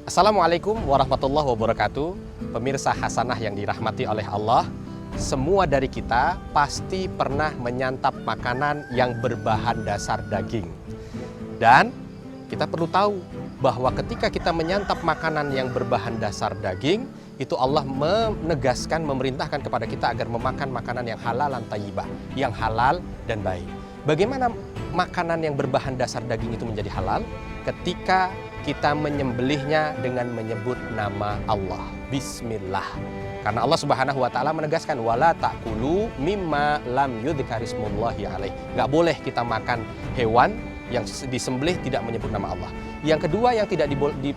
Assalamualaikum warahmatullahi wabarakatuh. Pemirsa Hasanah yang dirahmati oleh Allah, semua dari kita pasti pernah menyantap makanan yang berbahan dasar daging. Dan kita perlu tahu bahwa ketika kita menyantap makanan yang berbahan dasar daging, itu Allah menegaskan, memerintahkan kepada kita agar memakan makanan yang halalan thayyibah, yang halal dan baik. Bagaimana makanan yang berbahan dasar daging itu menjadi halal? Ketika kita menyembelihnya dengan menyebut nama Allah, Bismillah. Karena Allah Subhanahu wa Ta'ala menegaskan, wala ta'kulu mimma lam yudhkarismullahi alaih. Nggak boleh kita makan hewan yang disembelih tidak menyebut nama Allah. Yang kedua yang tidak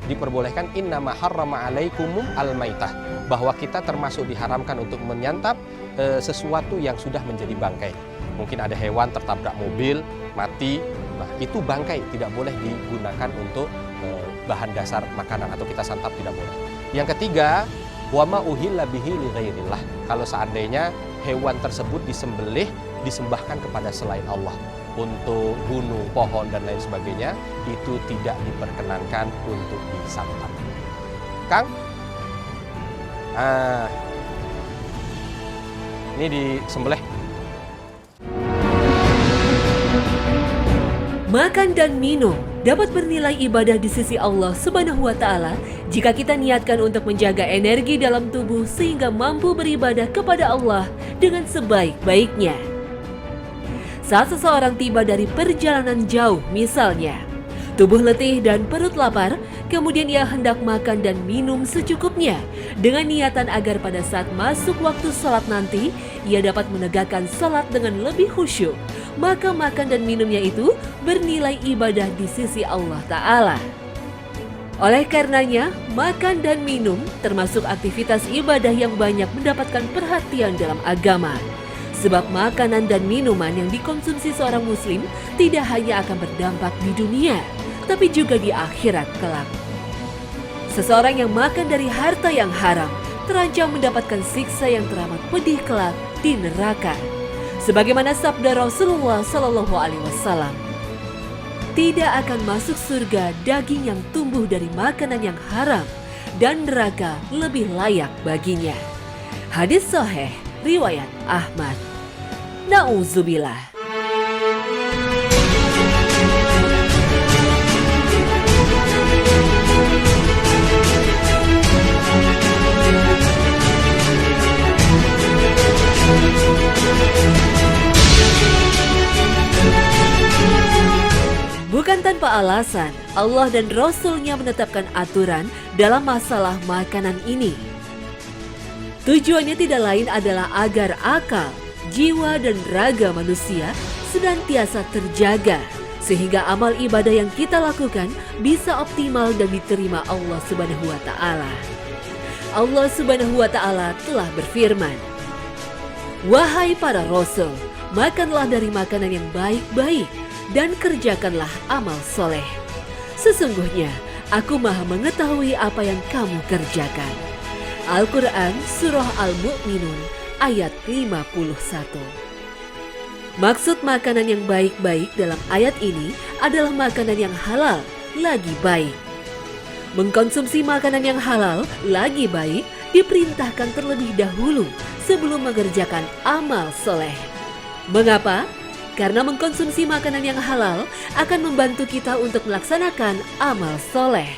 diperbolehkan, innama harrama alaikumum al-maitah, bahwa kita termasuk diharamkan untuk menyantap sesuatu yang sudah menjadi bangkai. Mungkin ada hewan tertabrak mobil, mati, nah itu bangkai, tidak boleh digunakan untuk bahan dasar makanan atau kita santap, tidak boleh. Yang ketiga, wama uhilla bihi li ghairillah. Kalau seandainya hewan tersebut disembelih, disembahkan kepada selain Allah untuk gunung, pohon dan lain sebagainya, itu tidak diperkenankan untuk disantap. Kang, ini disembelih. Makan dan minum dapat bernilai ibadah di sisi Allah Subhanahu wa Ta'ala jika kita niatkan untuk menjaga energi dalam tubuh sehingga mampu beribadah kepada Allah dengan sebaik-baiknya. Saat seseorang tiba dari perjalanan jauh misalnya, tubuh letih dan perut lapar, kemudian ia hendak makan dan minum secukupnya dengan niatan agar pada saat masuk waktu salat nanti, ia dapat menegakkan salat dengan lebih khusyuk. Maka makan dan minumnya itu bernilai ibadah di sisi Allah Ta'ala. Oleh karenanya, makan dan minum termasuk aktivitas ibadah yang banyak mendapatkan perhatian dalam agama. Sebab makanan dan minuman yang dikonsumsi seorang muslim tidak hanya akan berdampak di dunia, tapi juga di akhirat kelak. Seseorang yang makan dari harta yang haram terancam mendapatkan siksa yang teramat pedih kelak di neraka. Sebagaimana sabda Rasulullah Sallallahu Alaihi Wasallam, tidak akan masuk surga daging yang tumbuh dari makanan yang haram, dan neraka lebih layak baginya. Hadis sahih riwayat Ahmad. Na'udzubillah. Bukan tanpa alasan, Allah dan Rasul-Nya menetapkan aturan dalam masalah makanan ini. Tujuannya tidak lain adalah agar akal, jiwa dan raga manusia senantiasa terjaga, sehingga amal ibadah yang kita lakukan bisa optimal dan diterima Allah Subhanahu wa Ta'ala. Allah Subhanahu wa Ta'ala telah berfirman, wahai para rasul, makanlah dari makanan yang baik-baik dan kerjakanlah amal soleh. Sesungguhnya aku maha mengetahui apa yang kamu kerjakan. Al-Quran Surah Al-Mu'minun ayat 51. Maksud makanan yang baik-baik dalam ayat ini adalah makanan yang halal lagi baik. Mengkonsumsi makanan yang halal lagi baik diperintahkan terlebih dahulu sebelum mengerjakan amal soleh. Mengapa? Karena mengkonsumsi makanan yang halal akan membantu kita untuk melaksanakan amal soleh.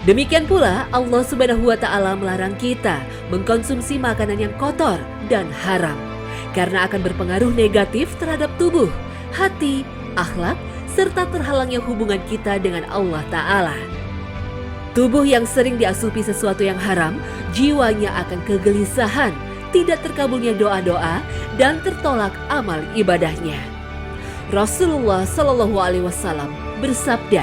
Demikian pula Allah Subhanahu wa Ta'ala melarang kita mengkonsumsi makanan yang kotor dan haram, karena akan berpengaruh negatif terhadap tubuh, hati, akhlak, serta terhalangnya hubungan kita dengan Allah Ta'ala. Tubuh yang sering diasupi sesuatu yang haram, jiwanya akan kegelisahan, tidak terkabulnya doa-doa, dan tertolak amal ibadahnya. Rasulullah Sallallahu Alaihi Wasallam bersabda,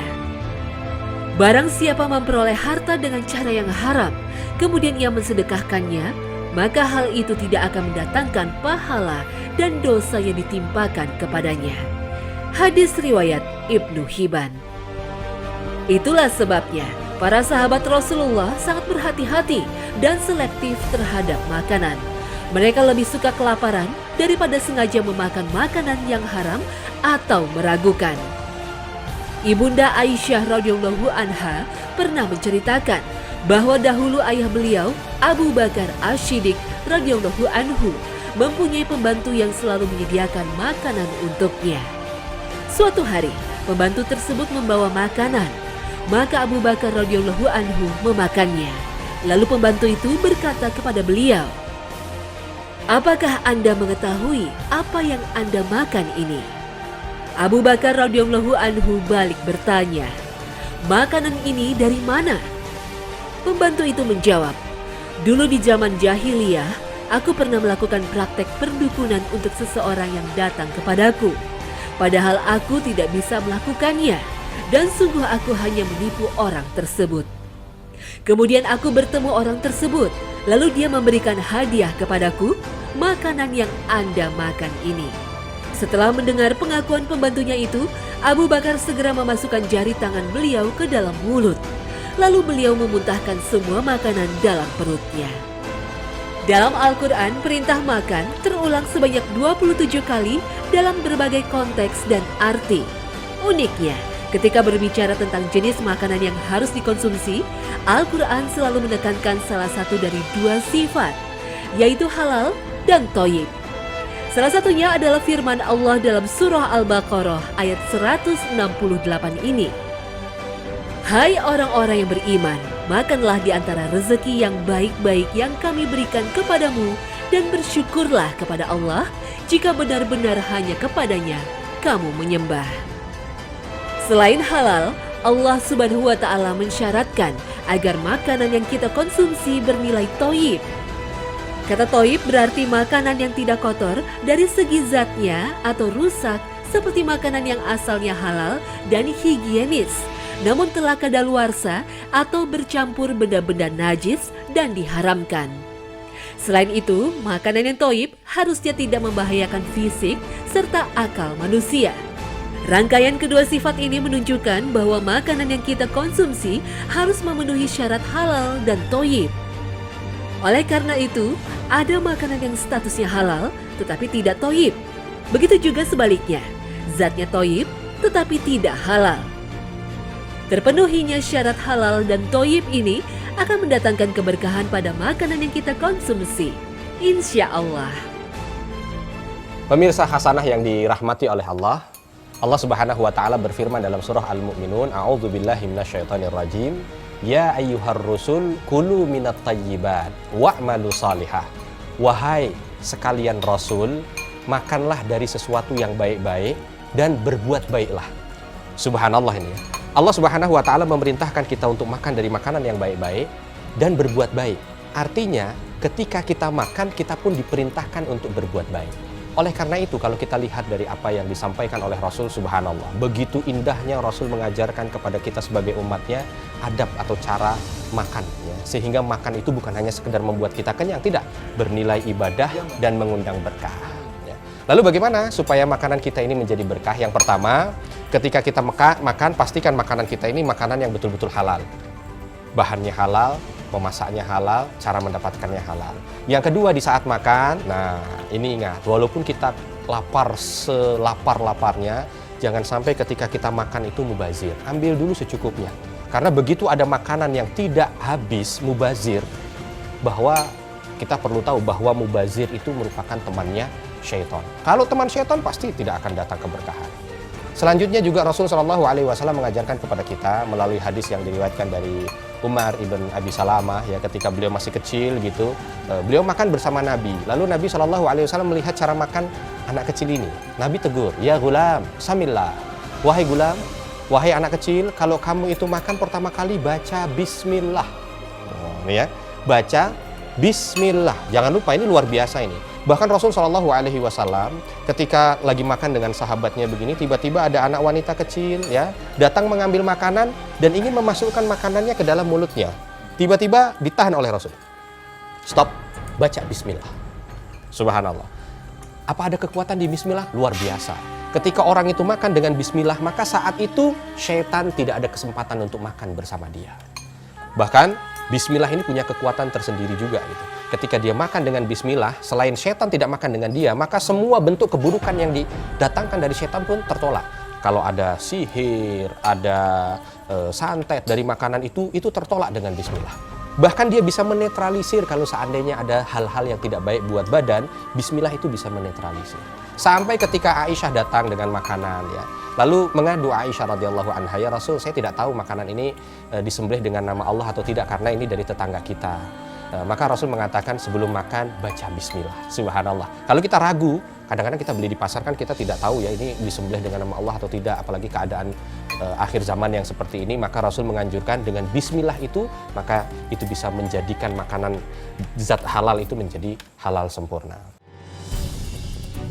barang siapa memperoleh harta dengan cara yang haram, kemudian ia mensedekahkannya, maka hal itu tidak akan mendatangkan pahala dan dosa yang ditimpakan kepadanya. Hadis riwayat Ibnu Hibban. Itulah sebabnya para sahabat Rasulullah sangat berhati-hati dan selektif terhadap makanan. Mereka lebih suka kelaparan daripada sengaja memakan makanan yang haram atau meragukan. Ibunda Aisyah radhiyallahu anha pernah menceritakan bahwa dahulu ayah beliau, Abu Bakar Asy-Siddiq radhiyallahu anhu, mempunyai pembantu yang selalu menyediakan makanan untuknya. Suatu hari, pembantu tersebut membawa makanan, maka Abu Bakar radhiyallahu anhu memakannya. Lalu pembantu itu berkata kepada beliau, "Apakah Anda mengetahui apa yang Anda makan ini?" Abu Bakar radhiyallahu anhu balik bertanya, "Makanan ini dari mana?" Pembantu itu menjawab, "Dulu di zaman jahiliyah, aku pernah melakukan praktek perdukunan untuk seseorang yang datang kepadaku. Padahal aku tidak bisa melakukannya, dan sungguh aku hanya menipu orang tersebut. Kemudian aku bertemu orang tersebut, lalu dia memberikan hadiah kepadaku, makanan yang Anda makan ini." Setelah mendengar pengakuan pembantunya itu, Abu Bakar segera memasukkan jari tangan beliau ke dalam mulut. Lalu beliau memuntahkan semua makanan dalam perutnya. Dalam Al-Quran, perintah makan terulang sebanyak 27 kali dalam berbagai konteks dan arti. Uniknya, ketika berbicara tentang jenis makanan yang harus dikonsumsi, Al-Quran selalu menekankan salah satu dari dua sifat, yaitu halal dan thayyib. Salah satunya adalah firman Allah dalam surah Al-Baqarah ayat 168 ini. "Hai orang-orang yang beriman, makanlah di antara rezeki yang baik-baik yang kami berikan kepadamu dan bersyukurlah kepada Allah jika benar-benar hanya kepadanya kamu menyembah." Selain halal, Allah Subhanahu wa Ta'ala mensyaratkan agar makanan yang kita konsumsi bernilai thayyib. Kata thayyib berarti makanan yang tidak kotor dari segi zatnya atau rusak seperti makanan yang asalnya halal dan higienis, namun telah kadaluarsa atau bercampur benda-benda najis dan diharamkan. Selain itu, makanan yang thayyib harusnya tidak membahayakan fisik serta akal manusia. Rangkaian kedua sifat ini menunjukkan bahwa makanan yang kita konsumsi harus memenuhi syarat halal dan thayyib. Oleh karena itu, ada makanan yang statusnya halal tetapi tidak thayyib. Begitu juga sebaliknya, zatnya thayyib tetapi tidak halal. Terpenuhinya syarat halal dan thayyib ini akan mendatangkan keberkahan pada makanan yang kita konsumsi, insya Allah. Pemirsa hasanah yang dirahmati oleh Allah, Allah Subhanahu wa Ta'ala berfirman dalam surah Al-Mu'minun, "A'udzubillahi minasyaitonirrajim. Ya ayyuhar rusul kulu minat tayyibat wa'malu salihah." Wahai sekalian rasul, makanlah dari sesuatu yang baik-baik dan berbuat baiklah. Subhanallah ini. Allah Subhanahu wa Ta'ala memerintahkan kita untuk makan dari makanan yang baik-baik dan berbuat baik. Artinya, ketika kita makan, kita pun diperintahkan untuk berbuat baik. Oleh karena itu, kalau kita lihat dari apa yang disampaikan oleh Rasul, subhanallah, begitu indahnya Rasul mengajarkan kepada kita sebagai umatnya adab atau cara makan, ya. Sehingga makan itu bukan hanya sekedar membuat kita kenyang, tidak, bernilai ibadah dan mengundang berkah, ya. Lalu bagaimana supaya makanan kita ini menjadi berkah? Yang pertama, ketika kita makan, pastikan makanan kita ini makanan yang betul-betul halal. Bahannya halal, memasaknya halal, cara mendapatkannya halal. Yang kedua, di saat makan, nah ini ingat, walaupun kita lapar selapar-laparnya, jangan sampai ketika kita makan itu mubazir. Ambil dulu secukupnya. Karena begitu ada makanan yang tidak habis, mubazir, bahwa kita perlu tahu bahwa mubazir itu merupakan temannya syaitan. Kalau teman syaitan pasti tidak akan datang keberkahan. Selanjutnya juga Rasulullah SAW mengajarkan kepada kita melalui hadis yang diriwayatkan dari Umar ibn Abi Salamah, ya, ketika beliau masih kecil gitu, beliau makan bersama Nabi. Lalu Nabi SAW melihat cara makan anak kecil ini. Nabi tegur, "Ya gulam, samillah." Wahai gulam, wahai anak kecil, kalau kamu itu makan pertama kali baca bismillah. Ya, baca bismillah. Jangan lupa, ini luar biasa ini. Bahkan Rasul SAW ketika lagi makan dengan sahabatnya begini, tiba-tiba ada anak wanita kecil, ya, datang mengambil makanan dan ingin memasukkan makanannya ke dalam mulutnya. Tiba-tiba ditahan oleh Rasul. Stop, baca bismillah. Subhanallah. Apa ada kekuatan di bismillah? Luar biasa. Ketika orang itu makan dengan bismillah, maka saat itu syaitan tidak ada kesempatan untuk makan bersama dia. Bahkan bismillah ini punya kekuatan tersendiri juga gitu. Ketika dia makan dengan bismillah, selain setan tidak makan dengan dia, maka semua bentuk keburukan yang didatangkan dari setan pun tertolak. kalau ada sihir, ada santet dari makanan itu tertolak dengan bismillah. Bahkan dia bisa menetralisir kalau seandainya ada hal-hal yang tidak baik buat badan, bismillah itu bisa menetralisir. Sampai ketika Aisyah datang dengan makanan ya, lalu mengadu Aisyah radhiyallahu anha, ya Rasul, saya tidak tahu makanan ini disembelih dengan nama Allah atau tidak karena ini dari tetangga kita. Maka Rasul mengatakan sebelum makan baca bismillah. Subhanallah. Kalau kita ragu, kadang-kadang kita beli di pasar kan kita tidak tahu ya ini disembelih dengan nama Allah atau tidak, apalagi keadaan akhir zaman yang seperti ini, maka Rasul menganjurkan dengan bismillah itu, maka itu bisa menjadikan makanan zat halal itu menjadi halal sempurna.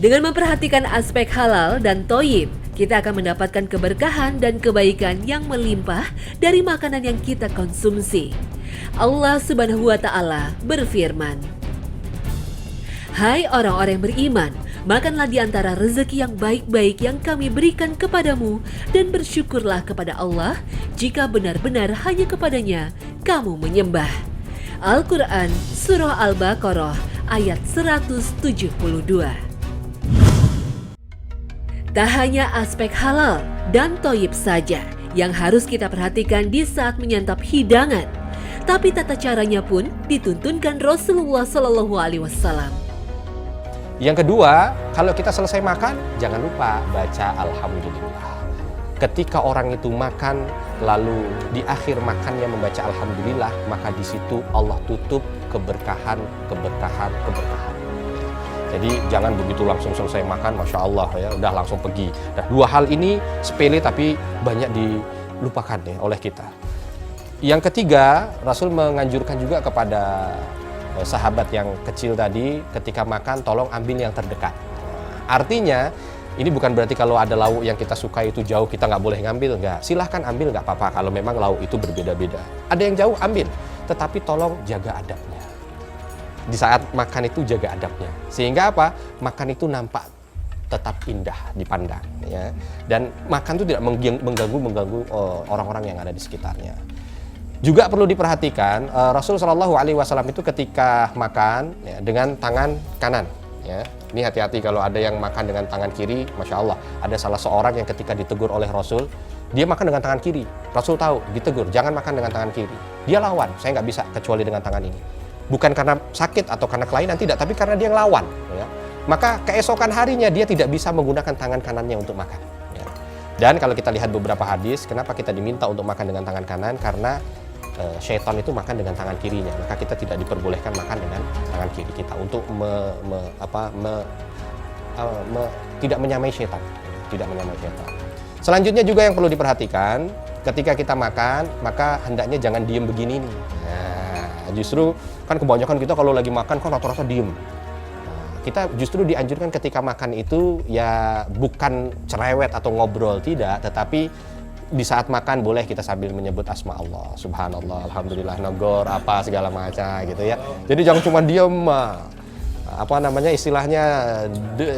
Dengan memperhatikan aspek halal dan thoyyib, kita akan mendapatkan keberkahan dan kebaikan yang melimpah dari makanan yang kita konsumsi. Allah Subhanahu wa Ta'ala berfirman, "Hai orang-orang yang beriman, makanlah di antara rezeki yang baik-baik yang kami berikan kepadamu dan bersyukurlah kepada Allah jika benar-benar hanya kepadanya kamu menyembah." Al-Quran Surah Al-Baqarah ayat 172. Tak hanya aspek halal dan thoyyib saja yang harus kita perhatikan di saat menyantap hidangan, tapi tata caranya pun dituntunkan Rasulullah Shallallahu Alaihi Wasallam. Yang kedua, kalau kita selesai makan, jangan lupa baca alhamdulillah. Ketika orang itu makan, lalu di akhir makannya membaca alhamdulillah, maka di situ Allah tutup keberkahan. Jadi jangan begitu langsung selesai makan, Masya Allah ya, udah langsung pergi. Nah, dua hal ini sepele tapi banyak dilupakan ya oleh kita. Yang ketiga, Rasul menganjurkan juga kepada sahabat yang kecil tadi, ketika makan tolong ambil yang terdekat. Artinya, ini bukan berarti kalau ada lauk yang kita suka itu jauh kita nggak boleh ngambil, nggak. Silahkan ambil, nggak apa-apa kalau memang lauk itu berbeda-beda. Ada yang jauh ambil, tetapi tolong jaga adabnya. Di saat makan itu jaga adabnya, sehingga apa? Makan itu nampak tetap indah dipandang ya. Dan makan itu tidak mengganggu orang-orang yang ada di sekitarnya. Juga perlu diperhatikan, Rasul Shallallahu Alaihi Wasallam itu ketika makan ya, dengan tangan kanan ya. Ini hati-hati kalau ada yang makan dengan tangan kiri. Masya Allah, ada salah seorang yang ketika ditegur oleh Rasul, dia makan dengan tangan kiri. Rasul tahu, ditegur, jangan makan dengan tangan kiri. Dia lawan, saya nggak bisa kecuali dengan tangan ini. Bukan karena sakit atau karena kelainan, tidak, tapi karena dia ngelawan ya. Maka keesokan harinya dia tidak bisa menggunakan tangan kanannya untuk makan ya. Dan kalau kita lihat beberapa hadis, kenapa kita diminta untuk makan dengan tangan kanan? Karena syaitan itu makan dengan tangan kirinya, maka kita tidak diperbolehkan makan dengan tangan kiri kita untuk tidak menyamai syaitan, tidak menyamai syaitan. Selanjutnya juga yang perlu diperhatikan, ketika kita makan, maka hendaknya jangan diem begini nih. Nah, justru kan kebanyakan kita kalau lagi makan kan rata-rata diem. Nah, kita justru dianjurkan ketika makan itu ya bukan cerewet atau ngobrol, tidak, tetapi di saat makan boleh kita sambil menyebut asma Allah, subhanallah, alhamdulillah, nagor, apa segala macam gitu ya. Jadi jangan cuma diem, istilahnya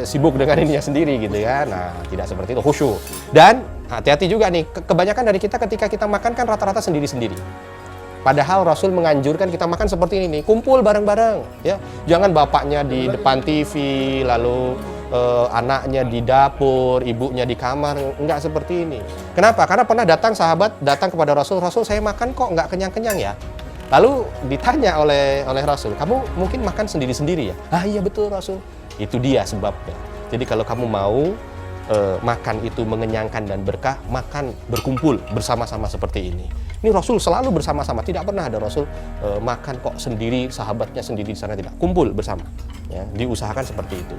sibuk dengan ininya sendiri gitu ya. Nah, tidak seperti itu, khusyuk. Dan hati-hati juga nih, kebanyakan dari kita ketika kita makan kan rata-rata sendiri-sendiri. Padahal Rasul menganjurkan kita makan seperti ini nih, kumpul bareng-bareng ya. Jangan bapaknya di depan TV, lalu anaknya di dapur, ibunya di kamar, enggak seperti ini. Kenapa? Karena pernah sahabat datang kepada Rasul, Rasul saya makan kok enggak kenyang-kenyang ya. Lalu ditanya oleh Rasul, kamu mungkin makan sendiri-sendiri ya? Ah iya betul Rasul, itu dia sebabnya. Jadi kalau kamu mau makan itu mengenyangkan dan berkah, makan berkumpul bersama-sama seperti ini. Ini Rasul selalu bersama-sama, tidak pernah ada Rasul makan kok sendiri, sahabatnya sendiri di sana, tidak. Kumpul bersama, ya, diusahakan seperti itu.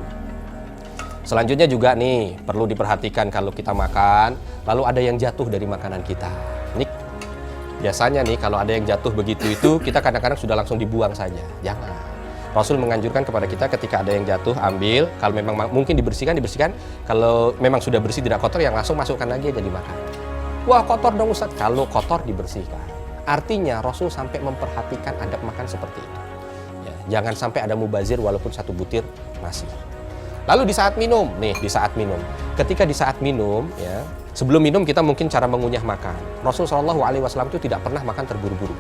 Selanjutnya juga nih, perlu diperhatikan kalau kita makan, lalu ada yang jatuh dari makanan kita. Ini biasanya nih, kalau ada yang jatuh begitu itu, kita kadang-kadang sudah langsung dibuang saja. Jangan. Rasul menganjurkan kepada kita ketika ada yang jatuh, ambil. Kalau memang mungkin dibersihkan. Kalau memang sudah bersih, tidak kotor, yang langsung masukkan lagi aja dimakan. Wah kotor dong Ustaz. Kalau kotor dibersihkan. Artinya Rasul sampai memperhatikan adab makan seperti itu. Ya, jangan sampai ada mubazir walaupun satu butir nasi. Lalu di saat minum, ketika di saat minum, ya, sebelum minum kita mungkin cara mengunyah makan. Rasulullah SAW itu tidak pernah makan terburu-buru.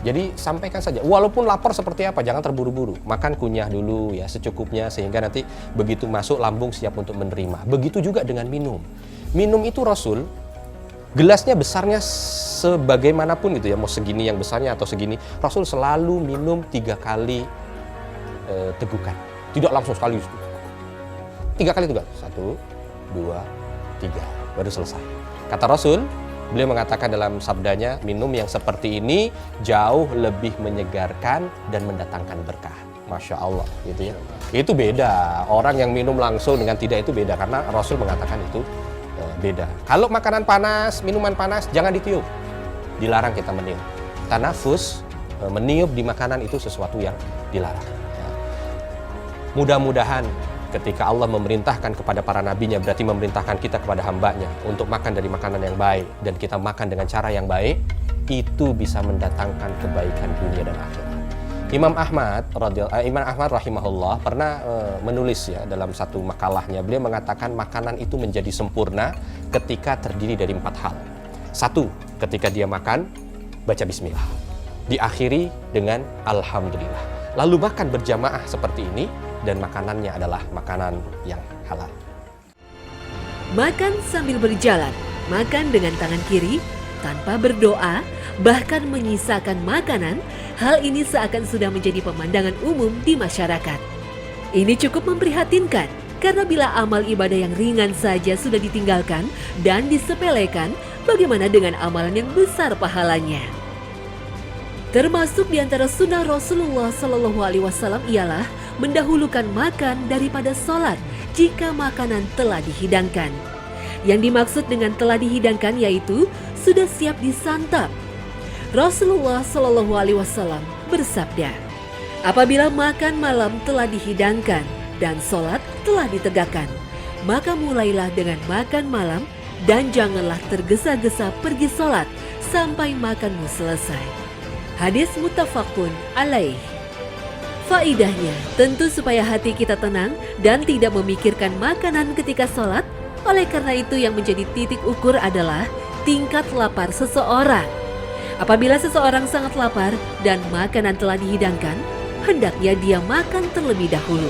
Jadi sampaikan saja, walaupun lapar seperti apa, jangan terburu-buru. Makan kunyah dulu ya secukupnya, sehingga nanti begitu masuk lambung siap untuk menerima. Begitu juga dengan minum. Minum itu Rasul, gelasnya besarnya sebagaimanapun gitu ya, mau segini yang besarnya atau segini, Rasul selalu minum 3 kali tegukan. Tidak langsung sekali. 3 kali tegukan. 1, 2, 3. Baru selesai. Kata Rasul, beliau mengatakan dalam sabdanya, minum yang seperti ini jauh lebih menyegarkan dan mendatangkan berkah. Masya Allah, gitu ya. Itu beda. Orang yang minum langsung dengan tidak itu beda, karena Rasul mengatakan itu beda. Kalau makanan panas, minuman panas, jangan ditiup. Dilarang kita meniup. Tanafus, meniup di makanan itu sesuatu yang dilarang. Ya. Mudah-mudahan ketika Allah memerintahkan kepada para nabinya, berarti memerintahkan kita kepada hambanya untuk makan dari makanan yang baik, dan kita makan dengan cara yang baik, itu bisa mendatangkan kebaikan dunia dan akhirat. Imam Ahmad rahimahullah pernah menulis ya dalam satu makalahnya, beliau mengatakan makanan itu menjadi sempurna ketika terdiri dari 4 hal. 1, ketika dia makan, baca bismillah. Diakhiri dengan alhamdulillah. Lalu makan berjamaah seperti ini, dan makanannya adalah makanan yang halal. Makan sambil berjalan, makan dengan tangan kiri, tanpa berdoa, bahkan menyisakan makanan, hal ini seakan sudah menjadi pemandangan umum di masyarakat. Ini cukup memprihatinkan, karena bila amal ibadah yang ringan saja sudah ditinggalkan dan disepelekan, bagaimana dengan amalan yang besar pahalanya? Termasuk di antara sunnah Rasulullah SAW ialah mendahulukan makan daripada sholat jika makanan telah dihidangkan. Yang dimaksud dengan telah dihidangkan yaitu sudah siap disantap. Rasulullah SAW bersabda, apabila makan malam telah dihidangkan dan sholat telah ditegakkan, maka mulailah dengan makan malam dan janganlah tergesa-gesa pergi sholat sampai makanmu selesai. Hadis muttafaqun alaih. Faidahnya tentu supaya hati kita tenang dan tidak memikirkan makanan ketika sholat. Oleh karena itu yang menjadi titik ukur adalah tingkat lapar seseorang. Apabila seseorang sangat lapar dan makanan telah dihidangkan, hendaknya dia makan terlebih dahulu.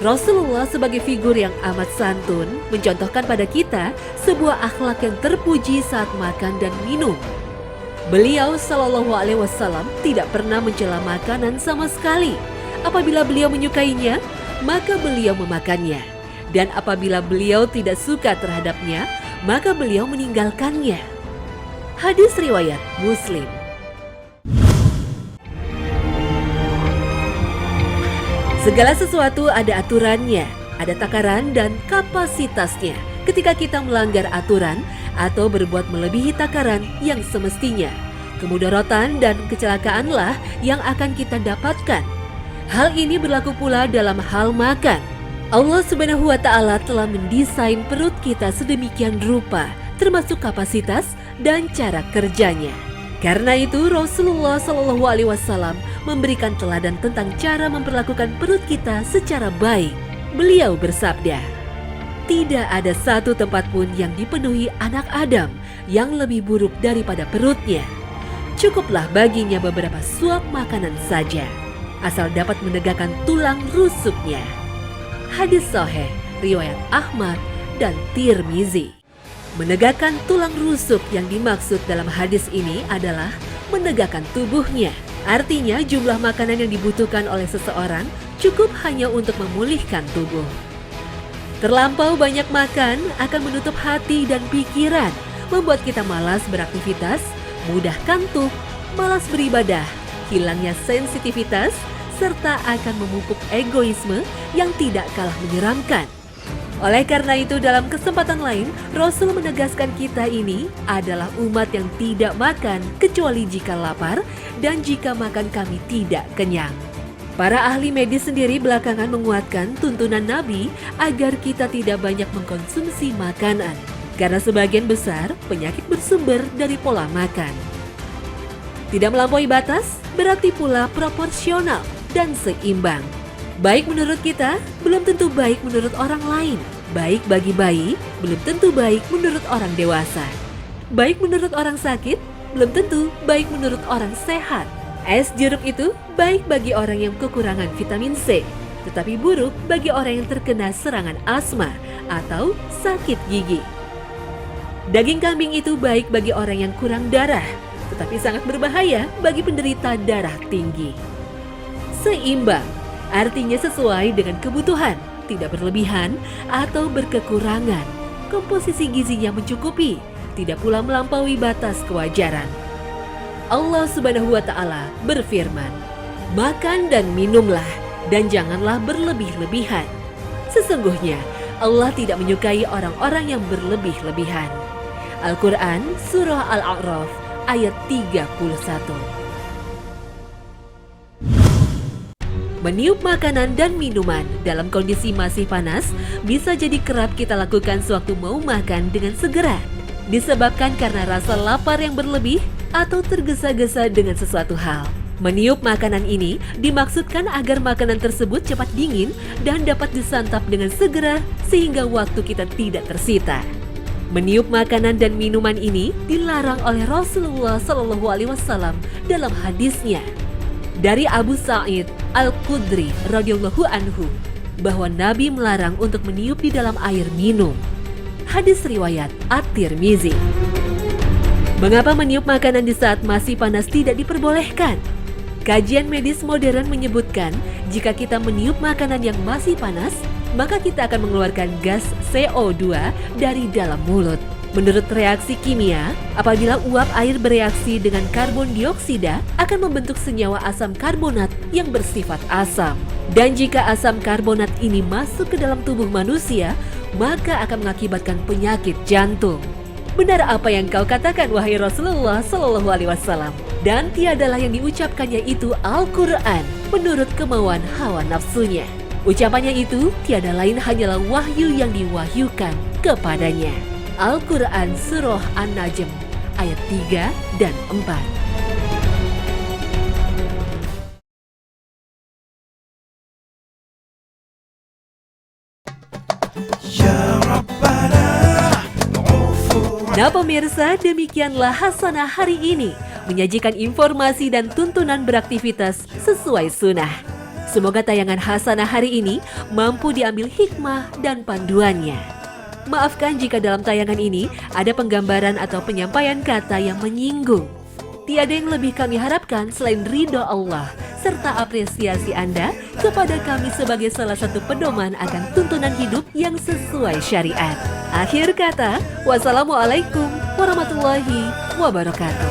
Rasulullah sebagai figur yang amat santun mencontohkan pada kita sebuah akhlak yang terpuji saat makan dan minum. Beliau SAW tidak pernah mencela makanan sama sekali. Apabila beliau menyukainya, maka beliau memakannya. Dan apabila beliau tidak suka terhadapnya, maka beliau meninggalkannya. Hadis riwayat Muslim. Segala sesuatu ada aturannya, ada takaran dan kapasitasnya. Ketika kita melanggar aturan atau berbuat melebihi takaran yang semestinya, kemudaratan dan kecelakaanlah yang akan kita dapatkan. Hal ini berlaku pula dalam hal makan. Allah Subhanahu wa Ta'ala telah mendesain perut kita sedemikian rupa, termasuk kapasitas dan cara kerjanya. Karena itu Rasulullah SAW memberikan teladan tentang cara memperlakukan perut kita secara baik. Beliau bersabda, tidak ada satu tempat pun yang dipenuhi anak Adam yang lebih buruk daripada perutnya. Cukuplah baginya beberapa suap makanan saja, asal dapat menegakkan tulang rusuknya. Hadis sahih riwayat Ahmad dan Tirmizi. Menegakkan tulang rusuk yang dimaksud dalam hadis ini adalah menegakkan tubuhnya. Artinya jumlah makanan yang dibutuhkan oleh seseorang cukup hanya untuk memulihkan tubuh. Terlampau banyak makan akan menutup hati dan pikiran, membuat kita malas beraktivitas, mudah kantuk, malas beribadah, hilangnya sensitivitas, serta akan memupuk egoisme yang tidak kalah menyeramkan. Oleh karena itu dalam kesempatan lain, Rasul menegaskan kita ini adalah umat yang tidak makan kecuali jika lapar dan jika makan kami tidak kenyang. Para ahli medis sendiri belakangan menguatkan tuntunan Nabi agar kita tidak banyak mengkonsumsi makanan, karena sebagian besar penyakit bersumber dari pola makan. Tidak melampaui batas berarti pula proporsional dan seimbang. Baik menurut kita, belum tentu baik menurut orang lain. Baik bagi bayi, belum tentu baik menurut orang dewasa. Baik menurut orang sakit, belum tentu baik menurut orang sehat. Es jeruk itu baik bagi orang yang kekurangan vitamin C, tetapi buruk bagi orang yang terkena serangan asma atau sakit gigi. Daging kambing itu baik bagi orang yang kurang darah, tetapi sangat berbahaya bagi penderita darah tinggi. Seimbang, artinya sesuai dengan kebutuhan, tidak berlebihan atau berkekurangan. Komposisi gizinya mencukupi, tidak pula melampaui batas kewajaran. Allah Subhanahu wa Ta'ala berfirman, "Makan dan minumlah, dan janganlah berlebih-lebihan. Sesungguhnya Allah tidak menyukai orang-orang yang berlebih-lebihan." Al-Quran Surah Al-A'raf ayat 31. Meniup makanan dan minuman dalam kondisi masih panas bisa jadi kerap kita lakukan sewaktu mau makan dengan segera, disebabkan karena rasa lapar yang berlebih atau tergesa-gesa dengan sesuatu hal. Meniup makanan ini dimaksudkan agar makanan tersebut cepat dingin dan dapat disantap dengan segera sehingga waktu kita tidak tersita. Meniup makanan dan minuman ini dilarang oleh Rasulullah SAW dalam hadisnya dari Abu Sa'id Al-Khudri radhiyallahu anhu bahwa Nabi melarang untuk meniup di dalam air minum. Hadis riwayat At-Tirmizi. Mengapa meniup makanan di saat masih panas tidak diperbolehkan? Kajian medis modern menyebutkan jika kita meniup makanan yang masih panas, maka kita akan mengeluarkan gas CO2 dari dalam mulut. Menurut reaksi kimia, apabila uap air bereaksi dengan karbon dioksida akan membentuk senyawa asam karbonat yang bersifat asam. Dan jika asam karbonat ini masuk ke dalam tubuh manusia, maka akan mengakibatkan penyakit jantung. Benar apa yang kau katakan wahai Rasulullah SAW. Dan tiadalah yang diucapkannya itu Al-Quran menurut kemauan hawa nafsunya. Ucapannya itu tiada lain hanyalah wahyu yang diwahyukan kepadanya. Al-Quran Surah An-Najm ayat 3 dan 4. Nah pemirsa, demikianlah Hasanah hari ini, menyajikan informasi dan tuntunan beraktivitas sesuai sunnah. Semoga tayangan Hasanah hari ini mampu diambil hikmah dan panduannya. Maafkan jika dalam tayangan ini ada penggambaran atau penyampaian kata yang menyinggung. Tiada yang lebih kami harapkan selain ridho Allah serta apresiasi Anda kepada kami sebagai salah satu pedoman akan tuntunan hidup yang sesuai syariat. Akhir kata, wassalamualaikum warahmatullahi wabarakatuh.